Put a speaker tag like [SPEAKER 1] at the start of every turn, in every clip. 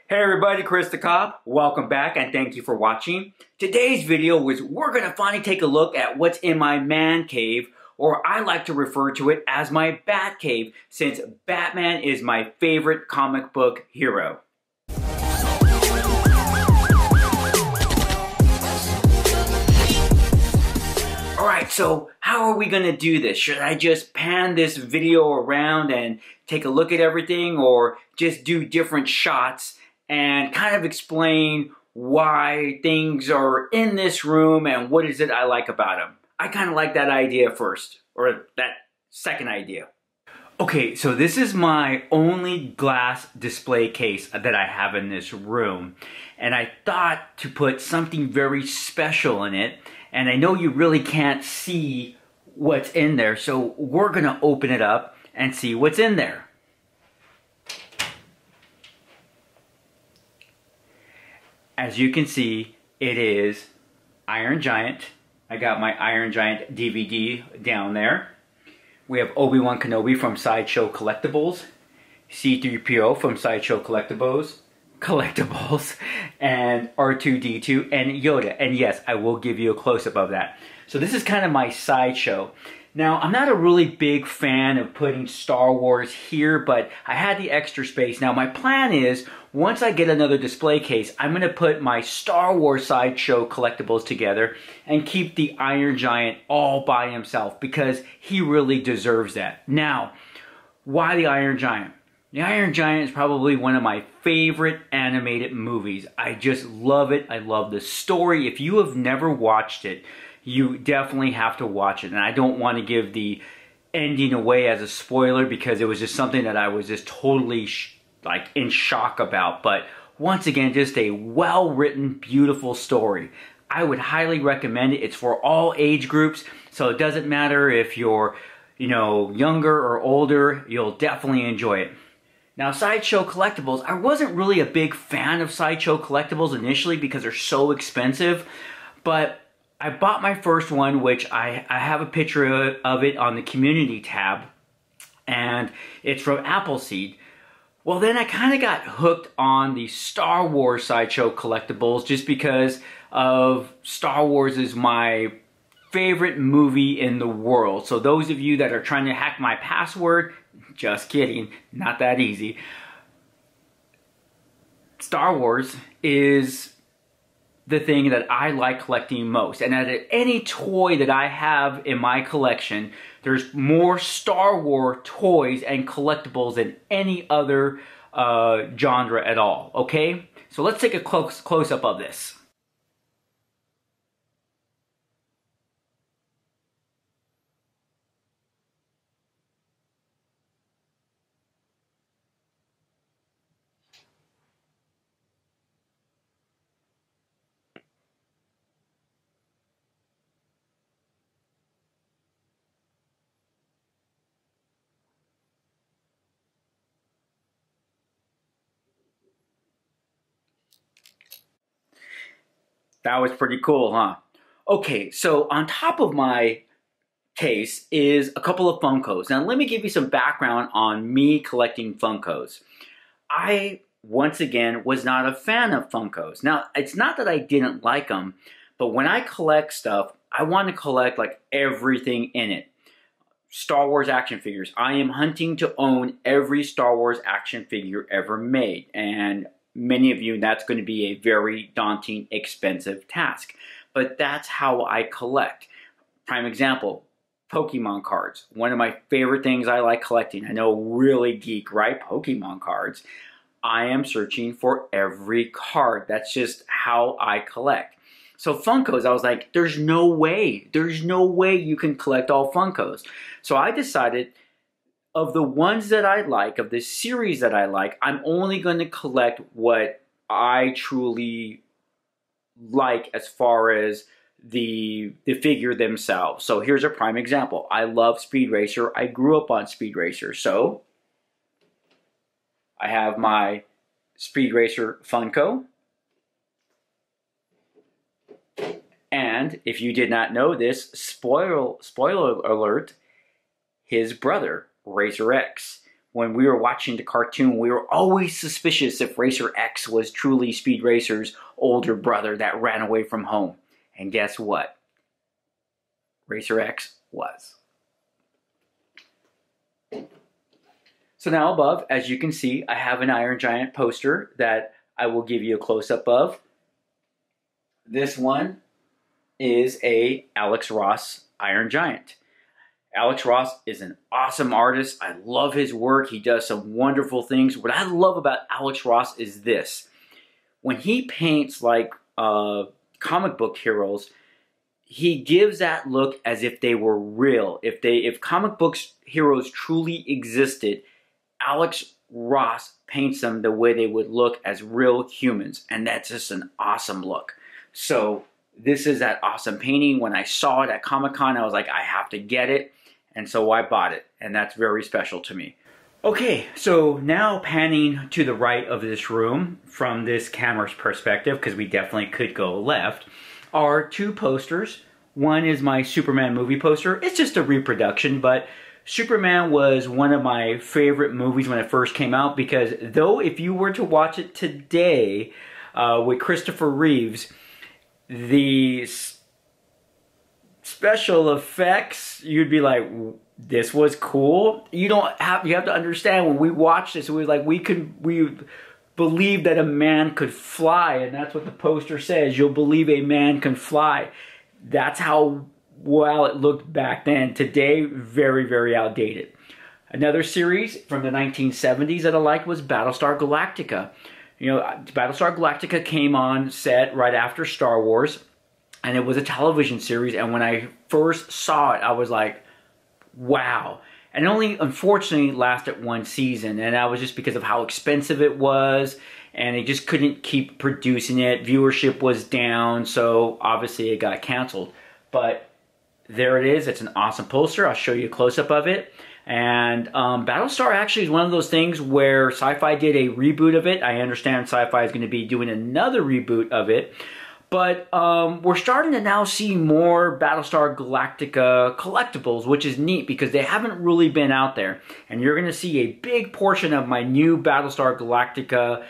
[SPEAKER 1] Hey everybody, Chris the Cop. Welcome back and thank you for watching. Today's video is we're going to finally take a look at what's in my man cave, or I like to refer to it as my Bat Cave, since Batman is my favorite comic book hero. Alright, so how are we going to do this? Should I just pan this video around and take a look at everything, or just do different shots and kind of explain why things are in this room and what is it I like about them? I kind of like that idea first, or that second idea. Okay, so this is my only glass display case that I have in this room. And I thought to put something very special in it. And I know you really can't see what's in there, so we're gonna open it up and see what's in there. As you can see, it is Iron Giant. I got my Iron Giant DVD down there. We have Obi-Wan Kenobi from Sideshow Collectibles, C-3PO from Sideshow Collectibles, and R2-D2 and Yoda. And yes, I will give you a close-up of that. So this is kind of my sideshow. Now, I'm not a really big fan of putting Star Wars here, but I had the extra space. Now, my plan is, once I get another display case, I'm going to put my Star Wars Sideshow Collectibles together and keep the Iron Giant all by himself, because he really deserves that. Now, why the Iron Giant? The Iron Giant is probably one of my favorite animated movies. I just love it. I love the story. If you have never watched it, you definitely have to watch it. And I don't want to give the ending away as a spoiler, because it was just something that I was just totally in shock about. But once again, just a well-written, beautiful story. I would highly recommend it. It's for all age groups, so it doesn't matter if you're, younger or older, you'll definitely enjoy it. Now, Sideshow Collectibles, I wasn't really a big fan of Sideshow Collectibles initially because they're so expensive, but I bought my first one, which I have a picture of it on the community tab, and it's from Appleseed. Well, then I kind of got hooked on the Star Wars Sideshow Collectibles just because of Star Wars is my favorite movie in the world. So those of you that are trying to hack my password, just kidding, not that easy. Star Wars is the thing that I like collecting most. And out of any toy that I have in my collection, there's more Star Wars toys and collectibles than any other genre at all, okay? So let's take a close-up of this. That was pretty cool, huh? Okay, so on top of my case is a couple of Funkos. Now let me give you some background on me collecting Funkos. I, once again, was not a fan of Funkos. Now, it's not that I didn't like them, but when I collect stuff, I want to collect like everything in it. Star Wars action figures. I am hunting to own every Star Wars action figure ever made, and many of you, that's going to be a very daunting, expensive task. But that's how I collect. Prime example, Pokemon cards. One of my favorite things I like collecting. I know, really geek, right? Pokemon cards. I am searching for every card. That's just how I collect. So Funkos, I was like, there's no way. There's no way you can collect all Funkos. So I decided, of the ones that I like, of the series that I like, I'm only going to collect what I truly like as far as the figure themselves. So here's a prime example. I love Speed Racer. I grew up on Speed Racer. So I have my Speed Racer Funko. And if you did not know this, spoiler alert, his brother, Racer X. when we were watching the cartoon, we were always suspicious if Racer X was truly Speed Racer's older brother that ran away from home. And guess what? Racer X was. So now above, as you can see, I have an Iron Giant poster that I will give you a close-up of. This one is a Alex Ross Iron Giant. Alex Ross is an awesome artist. I love his work. He does some wonderful things. What I love about Alex Ross is this. When he paints like comic book heroes, he gives that look as if they were real. If comic books heroes truly existed, Alex Ross paints them the way they would look as real humans. And that's just an awesome look. So this is that awesome painting. When I saw it at Comic-Con, I was like, I have to get it. And so I bought it. And that's very special to me. Okay, so now panning to the right of this room from this camera's perspective, because we definitely could go left, are two posters. One is my Superman movie poster. It's just a reproduction, but Superman was one of my favorite movies when it first came out, because though if you were to watch it today with Christopher Reeves, the special effects, you'd be like, this was cool. You have to understand, when we watched this, we believed that a man could fly, and that's what the poster says. You'll believe a man can fly. That's how well it looked back then. Today, very, very outdated. Another series from the 1970s that I liked was Battlestar Galactica. You know, Battlestar Galactica came on set right after Star Wars, and it was a television series, and when I first saw it, I was like, wow. And it only, unfortunately, lasted one season, and that was just because of how expensive it was, and they just couldn't keep producing it. Viewership was down, so obviously it got canceled. But there it is. It's an awesome poster. I'll show you a close-up of it. And Battlestar actually is one of those things where Sci-Fi did a reboot of it. I understand Sci-Fi is going to be doing another reboot of it. But we're starting to now see more Battlestar Galactica collectibles, which is neat because they haven't really been out there. And you're going to see a big portion of my new Battlestar Galactica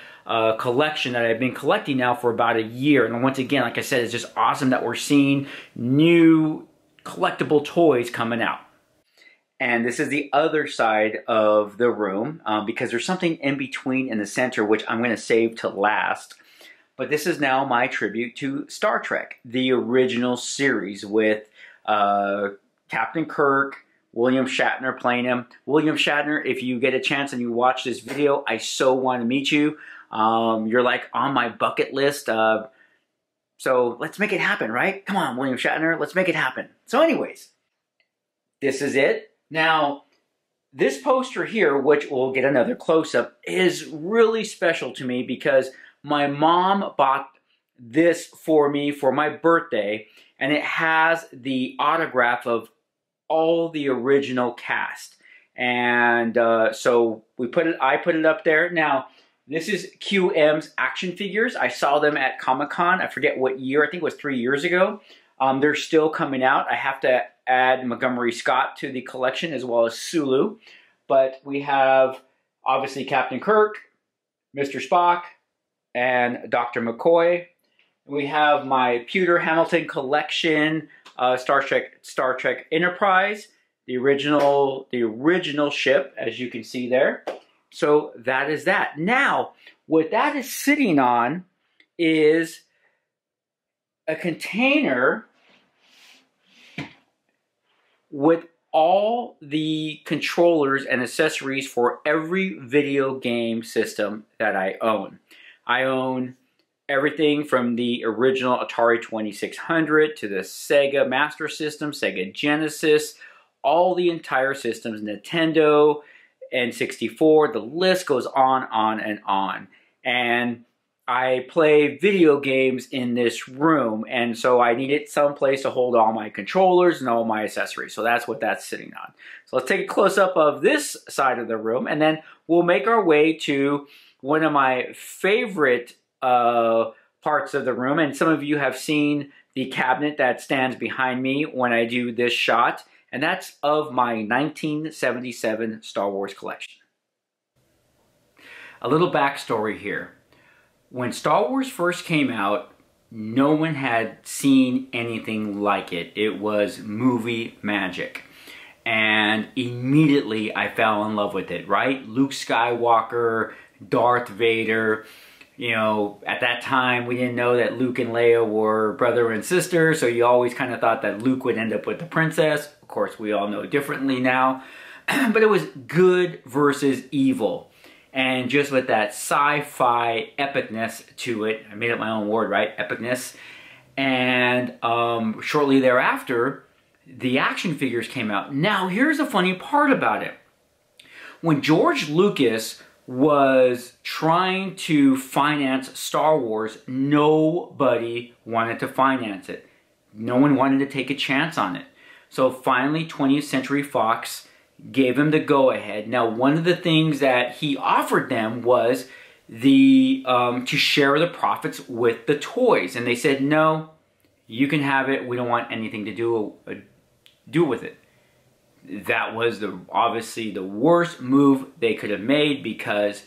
[SPEAKER 1] collection that I've been collecting now for about a year. And once again, like I said, it's just awesome that we're seeing new collectible toys coming out. And this is the other side of the room because there's something in between in the center, which I'm going to save to last. But this is now my tribute to Star Trek, the original series with Captain Kirk, William Shatner playing him. William Shatner, if you get a chance and you watch this video, I so want to meet you. You're like on my bucket list. So let's make it happen, right? Come on, William Shatner, let's make it happen. So anyways, this is it. Now, this poster here, which we'll get another close-up, is really special to me because my mom bought this for me for my birthday, and it has the autograph of all the original cast. And so I put it up there. Now, this is QM's action figures. I saw them at Comic-Con. I forget what year. I think it was 3 years ago. They're still coming out. I have to add Montgomery Scott to the collection as well as Sulu. But we have, obviously, Captain Kirk, Mr. Spock, and Dr. McCoy. We have my Pewter Hamilton collection, Star Trek Enterprise, the original ship, as you can see there. So that is that. Now, what that is sitting on is a container with all the controllers and accessories for every video game system that I own. I own everything from the original Atari 2600 to the Sega Master System, Sega Genesis, all the entire systems, Nintendo, N64, the list goes on and on. And I play video games in this room, and so I needed some place to hold all my controllers and all my accessories. So that's what that's sitting on. So let's take a close-up of this side of the room, and then we'll make our way to one of my favorite parts of the room. And some of you have seen the cabinet that stands behind me when I do this shot, and that's of my 1977 Star Wars collection. a little backstory here. When Star Wars first came out, no one had seen anything like it. It was movie magic. And immediately I fell in love with it, right? Luke Skywalker, Darth Vader. You know, at that time we didn't know that Luke and Leia were brother and sister, so you always kind of thought that Luke would end up with the princess. Of course, we all know differently now. But it was good versus evil. And just with that sci-fi epicness to it, I made up my own word, right? Epicness. And shortly thereafter, the action figures came out. Now, here's the funny part about it. When George Lucas was trying to finance Star Wars, nobody wanted to finance it. No one wanted to take a chance on it. So finally, 20th Century Fox gave him the go-ahead. Now, one of the things that he offered them was to share the profits with the toys. And they said, no, you can have it. We don't want anything to do with it. That was obviously the worst move they could have made, because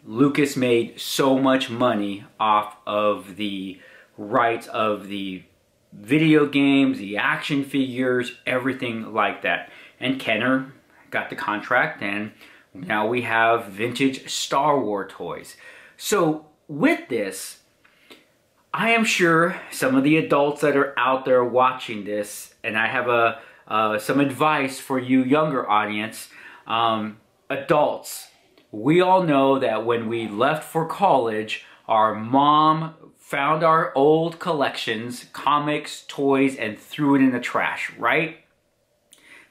[SPEAKER 1] Lucas made so much money off of the rights of the video games, the action figures, everything like that. And Kenner got the contract, and now we have vintage Star Wars toys. So with this, I am sure some of the adults that are out there watching this, and I have some advice for you younger audience. Adults, we all know that when we left for college, our mom found our old collections, comics, toys, and threw it in the trash, right?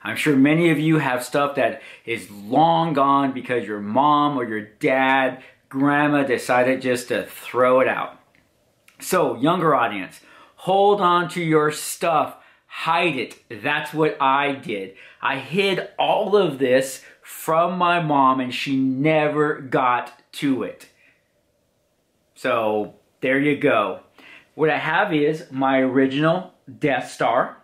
[SPEAKER 1] I'm sure many of you have stuff that is long gone because your mom or your dad, grandma decided just to throw it out. So, younger audience, hold on to your stuff. Hide it. That's what I did. I hid all of this from my mom, and she never got to it. So, there you go. What I have is my original Death Star.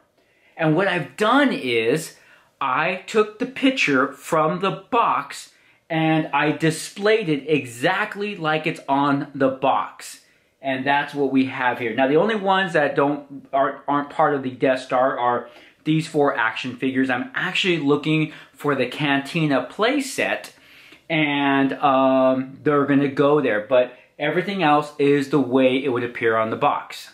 [SPEAKER 1] And what I've done is I took the picture from the box and I displayed it exactly like it's on the box. And that's what we have here. Now, the only ones that aren't part of the Death Star are these 4 action figures. I'm actually looking for the Cantina playset, and they're going to go there. But everything else is the way it would appear on the box.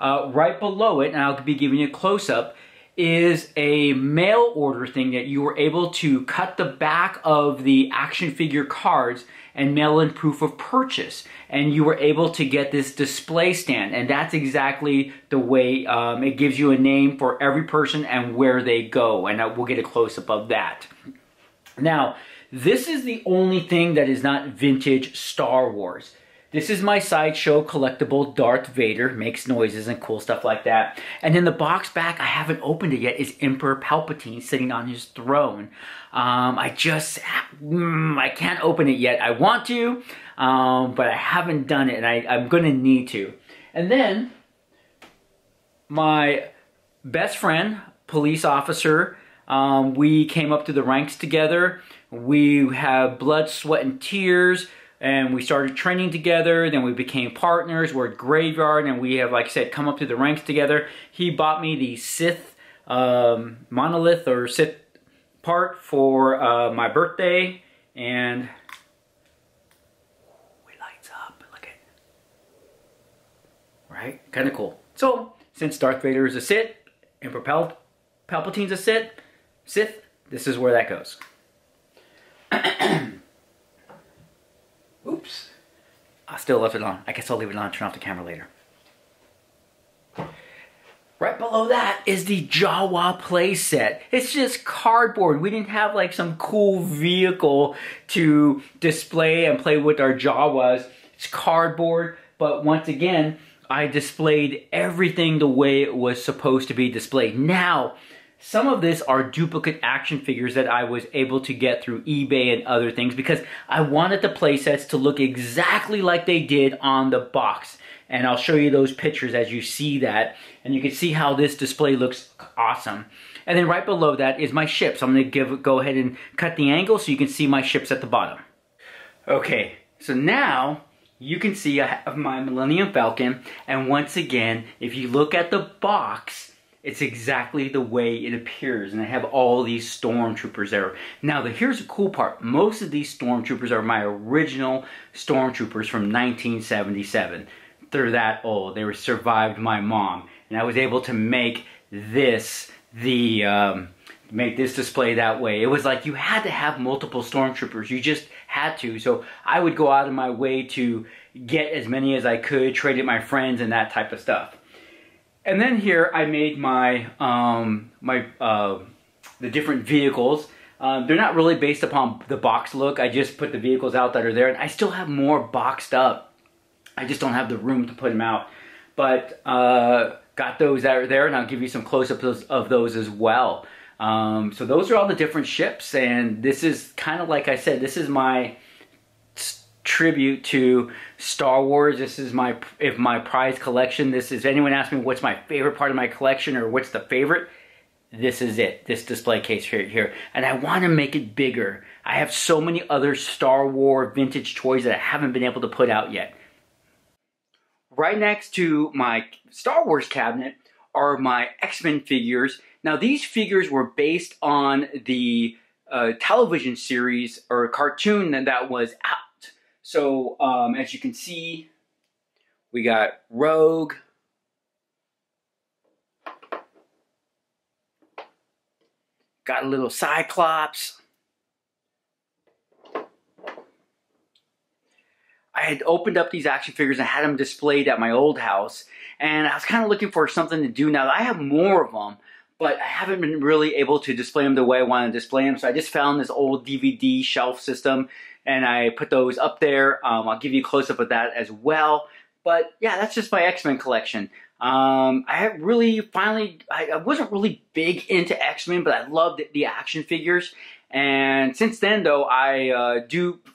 [SPEAKER 1] Right below it, and I'll be giving you a close-up, is a mail order thing that you were able to cut the back of the action figure cards and mail in proof of purchase. And you were able to get this display stand. And that's exactly the way it gives you a name for every person and where they go. And we'll get a close-up of that. Now, this is the only thing that is not vintage Star Wars. This is my Sideshow Collectible Darth Vader. Makes noises and cool stuff like that. And in the box back, I haven't opened it yet, is Emperor Palpatine sitting on his throne. I can't open it yet. I want to, but I haven't done it, and I'm going to need to. And then, my best friend, police officer, we came up to the ranks together. We have blood, sweat, and tears. And we started training together, then we became partners, we're at Graveyard, and we have, like I said, come up to the ranks together. He bought me the Sith monolith or Sith part for my birthday, and it lights up, look at it. Right? Kind of cool. So, since Darth Vader is a Sith, Emperor Palpatine's a Sith, this is where that goes. Oops. I still left it on. I guess I'll leave it on and turn off the camera later. Right below that is the Jawa Playset. It's just cardboard. We didn't have like some cool vehicle to display and play with our Jawas. It's cardboard, but once again, I displayed everything the way it was supposed to be displayed. Now, some of this are duplicate action figures that I was able to get through eBay and other things because I wanted the playsets to look exactly like they did on the box. And I'll show you those pictures as you see that. And you can see how this display looks awesome. And then right below that is my ships. I'm going to go ahead and cut the angle so you can see my ships at the bottom. Okay, so now you can see I have my Millennium Falcon, and once again, if you look at the box, it's exactly the way it appears, and I have all these Stormtroopers there. Now, here's the cool part. Most of these Stormtroopers are my original Stormtroopers from 1977. They're that old. They survived my mom, and I was able to make this make this display that way. It was like you had to have multiple Stormtroopers. You just had to. So I would go out of my way to get as many as I could, trade it with my friends and that type of stuff. And then here I made my the different vehicles. They're not really based upon the box look. I just put the vehicles out that are there, and I still have more boxed up. I just don't have the room to put them out. But got those that are there, and I'll give you some close-ups of those as well. So those are all the different ships, and this is kind of like I said, this is my tribute to Star Wars. This is my prized collection. This is, anyone asks me what's my favorite part of my collection or what's the favorite, this is it, this display case here. And I want to make it bigger. I have so many other Star Wars vintage toys that I haven't been able to put out yet. Right next to my Star Wars cabinet are my X-Men figures. Now these figures were based on the television series or cartoon that was out. So as you can see, we got Rogue, got a little Cyclops. I had opened up these action figures and had them displayed at my old house, and I was kind of looking for something to do now. I have more of them, but I haven't been really able to display them the way I want to display them, so I just found this old DVD shelf system, and I put those up there. I'll give you a close-up of that as well. But yeah, that's just my X-Men collection. I wasn't really big into X-Men, but I loved the action figures. And since then, though,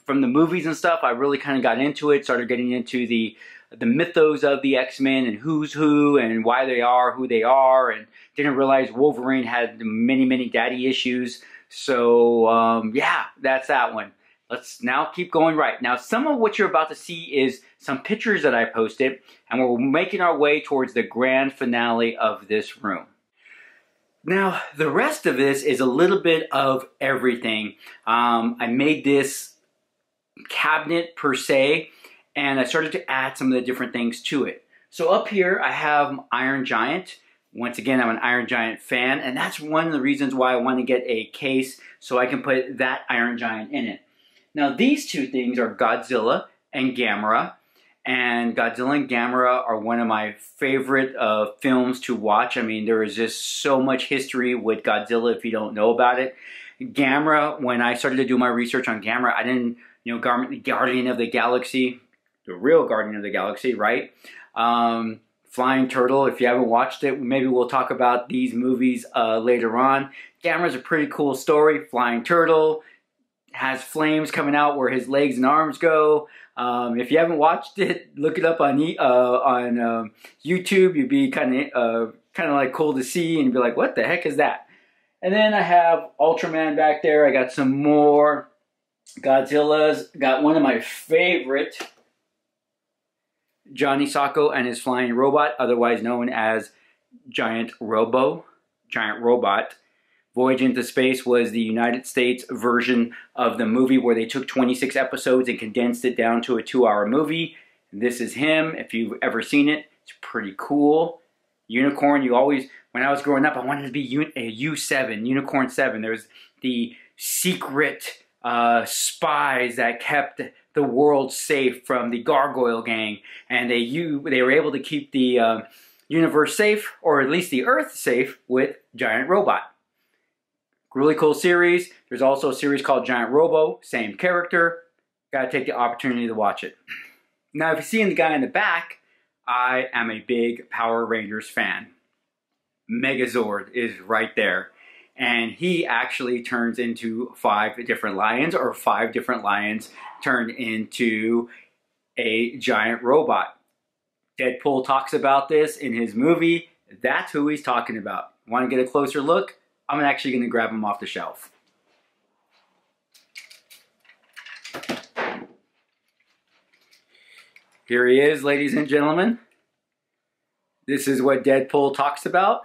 [SPEAKER 1] from the movies and stuff, I really kind of got into it, started getting into the mythos of the X-Men and who's who and why they are who they are, and didn't realize Wolverine had many daddy issues. So yeah, that's that one. Let's now keep going right. Now, some of what you're about to see is some pictures that I posted, and we're making our way towards the grand finale of this room. Now, the rest of this is a little bit of everything. I made this cabinet per se, and I started to add some of the different things to it. So up here, I have Iron Giant. Once again, I'm an Iron Giant fan, and that's one of the reasons why I want to get a case so I can put that Iron Giant in it. Now, these two things are Godzilla and Gamera. And Godzilla and Gamera are one of my favorite films to watch. I mean, there is just so much history with Godzilla if you don't know about it. Gamera, when I started to do my research on Gamera, I didn't, Guardian of the Galaxy, the real Guardian of the Galaxy, right? Flying Turtle, if you haven't watched it, maybe we'll talk about these movies later on. Gamera's a pretty cool story. Flying Turtle has flames coming out where his legs and arms go. If you haven't watched it, look it up on YouTube. You'd be kind of like cool to see, and you'd be like, "What the heck is that?" And then I have Ultraman back there. I got some more Godzillas. Got one of my favorite, Johnny Sokko and his flying robot, otherwise known as Giant Robo, Giant Robot. Voyage into Space was the United States version of the movie where they took 26 episodes and condensed it down to a 2-hour movie. This is him. If you've ever seen it, it's pretty cool. Unicorn, when I was growing up, I wanted to be a U7, Unicorn 7. There was the secret spies that kept the world safe from the Gargoyle Gang, and they were able to keep the universe safe, or at least the Earth safe, with Giant Robot. Really cool series. There's also a series called Giant Robo, same character. Gotta take the opportunity to watch it. Now, if you see the guy in the back, I am a big Power Rangers fan. Megazord is right there. And he actually turns into 5 different lions, or 5 different lions turn into a giant robot. Deadpool talks about this in his movie. That's who he's talking about. Want to get a closer look? I'm actually going to grab him off the shelf. Here he is, ladies and gentlemen. This is what Deadpool talks about.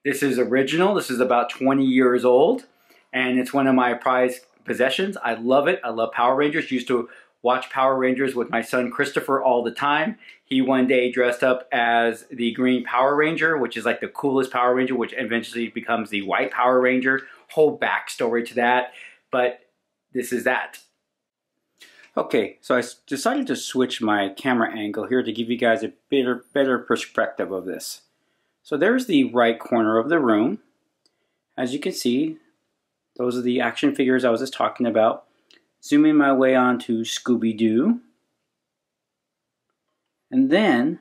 [SPEAKER 1] This is original. This is about 20 years old, and it's one of my prized possessions. I love it. I love Power Rangers. Used to watch Power Rangers with my son Christopher all the time. He one day dressed up as the Green Power Ranger, which is like the coolest Power Ranger, which eventually becomes the White Power Ranger. Whole backstory to that, but this is that. Okay, so I decided to switch my camera angle here to give you guys a better perspective of this. So there's the right corner of the room. As you can see, those are the action figures I was just talking about. Zooming my way onto Scooby-Doo. And then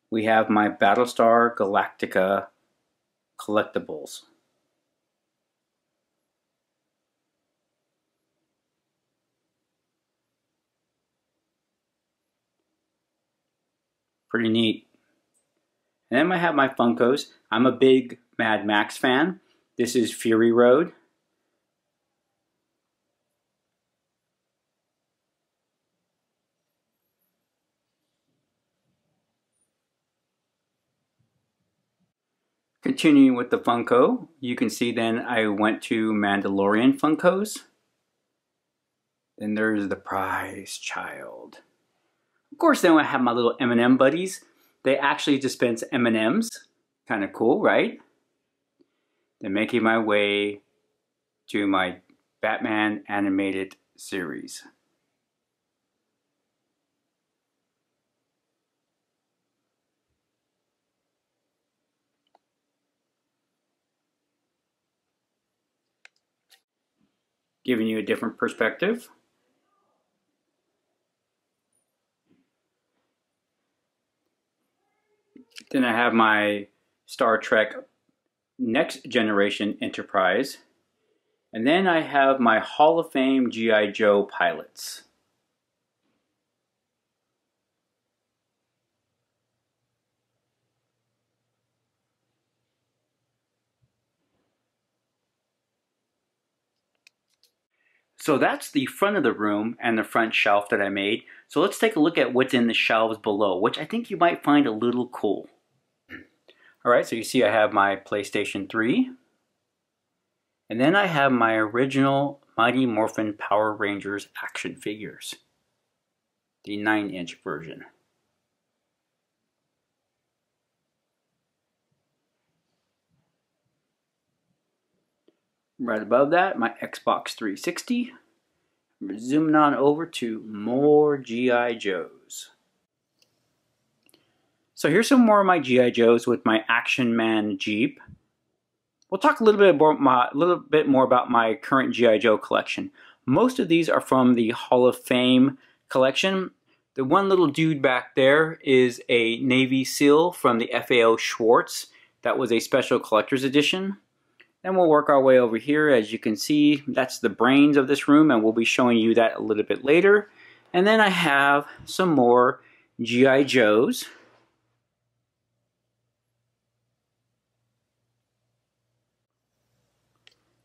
[SPEAKER 1] we have my Battlestar Galactica collectibles. Pretty neat. And then I have my Funkos. I'm a big Mad Max fan. This is Fury Road. Continuing with the Funko, you can see then I went to Mandalorian Funkos. Then there's the Prize Child. Of course, then I have my little M&M buddies. They actually dispense M&Ms. Kind of cool, right? Then making my way to my Batman animated series. Giving you a different perspective. Then I have my Star Trek Next Generation Enterprise. And then I have my Hall of Fame G.I. Joe pilots. So that's the front of the room and the front shelf that I made. So let's take a look at what's in the shelves below, which I think you might find a little cool. Alright, so you see I have my PlayStation 3. And then I have my original Mighty Morphin Power Rangers action figures. The 9-inch version. Right above that, my Xbox 360. We're zooming on over to more G.I. Joes. So here's some more of my G.I. Joes with my Action Man Jeep. We'll talk a little bit more about my current G.I. Joe collection. Most of these are from the Hall of Fame collection. The one little dude back there is a Navy SEAL from the FAO Schwartz. That was a special collector's edition. Then we'll work our way over here. As you can see, that's the brains of this room, and we'll be showing you that a little bit later. And then I have some more G.I. Joes.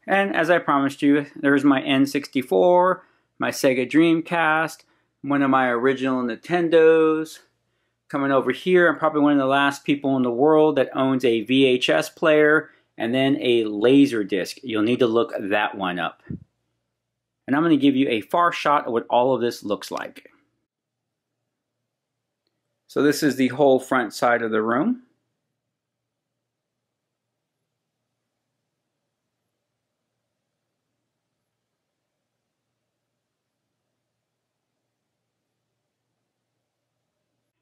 [SPEAKER 1] And as I promised you, there's my N64, my Sega Dreamcast, one of my original Nintendos. Coming over here, I'm probably one of the last people in the world that owns a VHS player and then a laser disc. You'll need to look that one up. And I'm going to give you a far shot of what all of this looks like. So this is the whole front side of the room.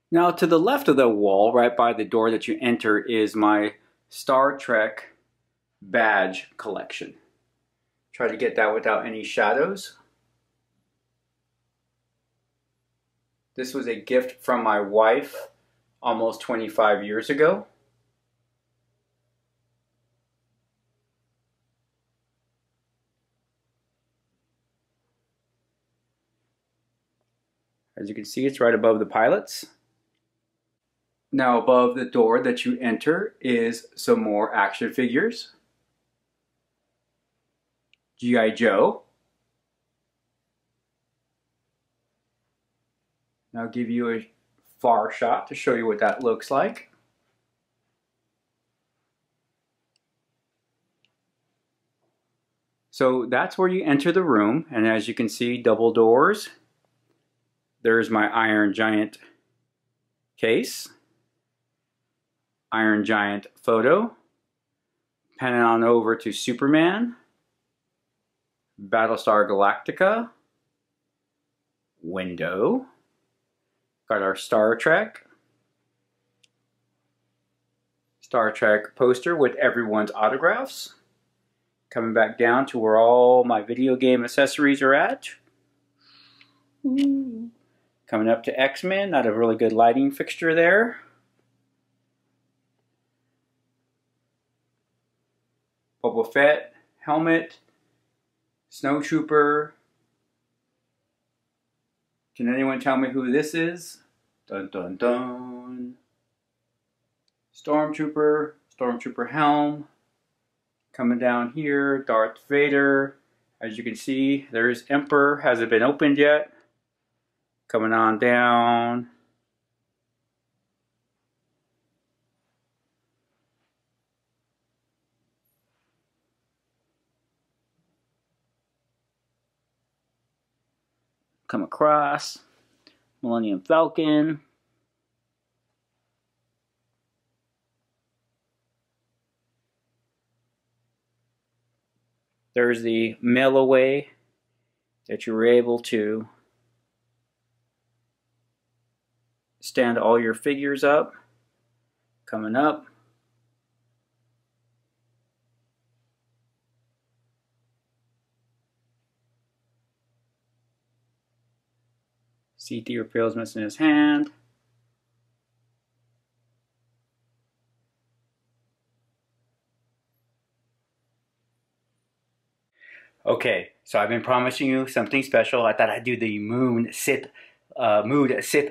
[SPEAKER 1] Now to the left of the wall, right by the door that you enter, is my Star Trek badge collection. Try to get that without any shadows. This was a gift from my wife almost 25 years ago. As you can see, it's right above the pilots. Now above the door that you enter is some more action figures. G.I. Joe. I'll give you a far shot to show you what that looks like. So that's where you enter the room, and as you can see, double doors. There's my Iron Giant case, Iron Giant photo, panning on over to Superman, Battlestar Galactica, window, got our Star Trek poster with everyone's autographs. Coming back down to where all my video game accessories are at. Ooh. Coming up to X-Men, not a really good lighting fixture there. Boba Fett, helmet, Snowtrooper. Can anyone tell me who this is? Dun dun dun. Stormtrooper, Stormtrooper helm. Coming down here, Darth Vader. As you can see, there's Emperor, hasn't been opened yet. Coming on down. Come across, Millennium Falcon. There's the mail away that you were able to stand all your figures up. Coming up. C-3PO's missing his hand. Okay, so I've been promising you something special. I thought I'd do the mood Sith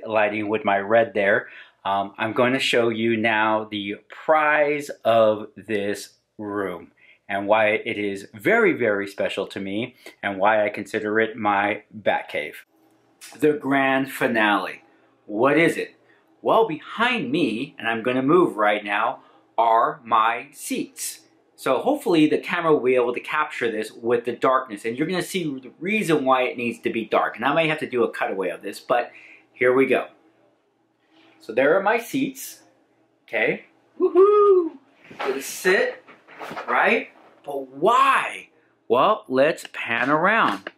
[SPEAKER 1] lighting with my red there. I'm going to show you now the prize of this room and why it is very, very special to me and why I consider it my Batcave. The grand finale. What is it? Well, behind me, and I'm going to move right now, are my seats. So hopefully the camera will be able to capture this with the darkness, and you're going to see the reason why it needs to be dark. And I may have to do a cutaway of this, but here we go. So there are my seats. Okay. Woohoo! Gonna sit, right? But why? Well, let's pan around.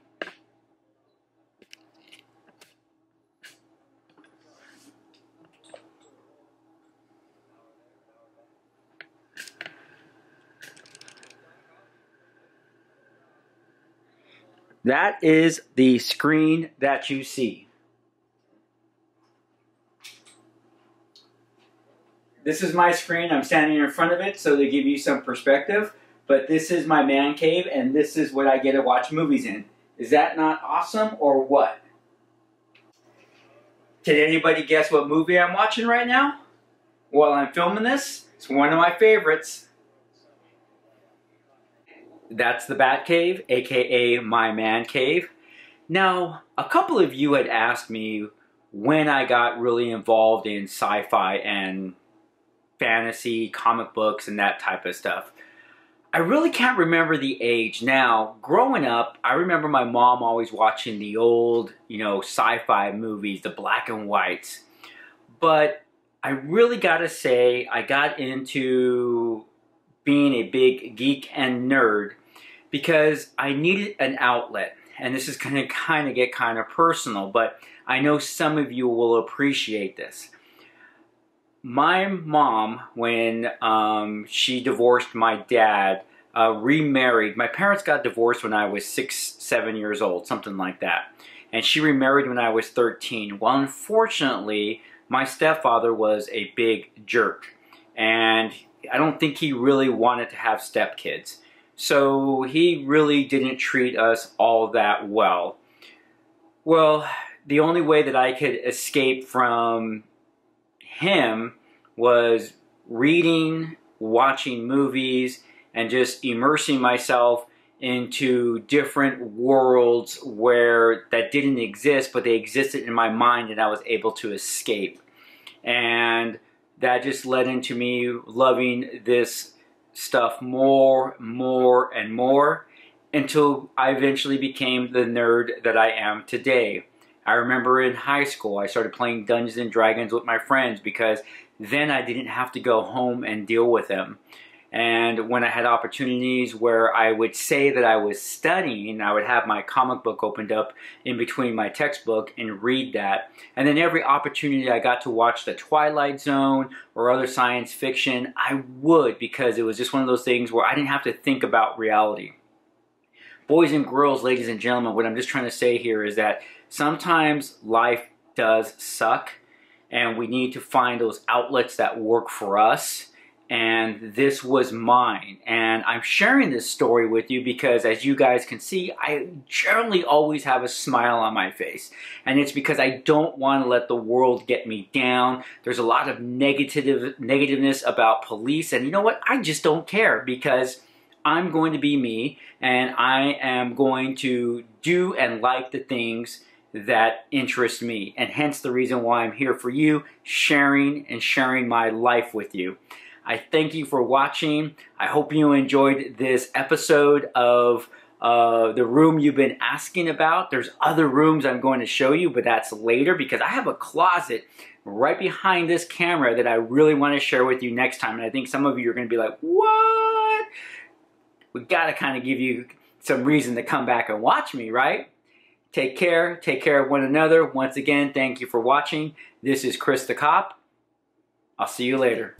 [SPEAKER 1] That is the screen that you see. This is my screen. I'm standing in front of it so to give you some perspective. But this is my man cave, and this is what I get to watch movies in. Is that not awesome or what? Can anybody guess what movie I'm watching right now? While I'm filming this, it's one of my favorites. That's the Batcave, aka my man cave. Now, a couple of you had asked me when I got really involved in sci-fi and fantasy, comic books, and that type of stuff. I really can't remember the age. Now, growing up, I remember my mom always watching the old, sci-fi movies, the black and whites. But I really gotta say, I got into being a big geek and nerd because I needed an outlet. And this is gonna get kind of personal, but I know some of you will appreciate this. My mom, when she divorced my dad, remarried. My parents got divorced when I was 6, 7 years old, something like that. And she remarried when I was 13. Well, unfortunately, my stepfather was a big jerk. And I don't think he really wanted to have stepkids. So he really didn't treat us all that well. Well, the only way that I could escape from him was reading, watching movies, and just immersing myself into different worlds where that didn't exist, but they existed in my mind and I was able to escape. And that just led into me loving this stuff more, and more, until I eventually became the nerd that I am today. I remember in high school I started playing Dungeons and Dragons with my friends because then I didn't have to go home and deal with them. And when I had opportunities where I would say that I was studying, I would have my comic book opened up in between my textbook and read that. And then every opportunity I got to watch The Twilight Zone or other science fiction, I would, because it was just one of those things where I didn't have to think about reality. Boys and girls, ladies and gentlemen, what I'm just trying to say here is that sometimes life does suck and we need to find those outlets that work for us. And this was mine. And I'm sharing this story with you because, as you guys can see, I generally always have a smile on my face. And it's because I don't want to let the world get me down. There's a lot of negativeness about police. And you know what? I just don't care, because I'm going to be me. And I am going to do and like the things that interest me. And hence the reason why I'm here for you, sharing my life with you. I thank you for watching. I hope you enjoyed this episode of the room you've been asking about. There's other rooms I'm going to show you, but that's later, because I have a closet right behind this camera that I really want to share with you next time. And I think some of you are going to be like, what? We got to kind of give you some reason to come back and watch me, right? Take care of one another. Once again, thank you for watching. This is Chris the Cop. I'll see you later.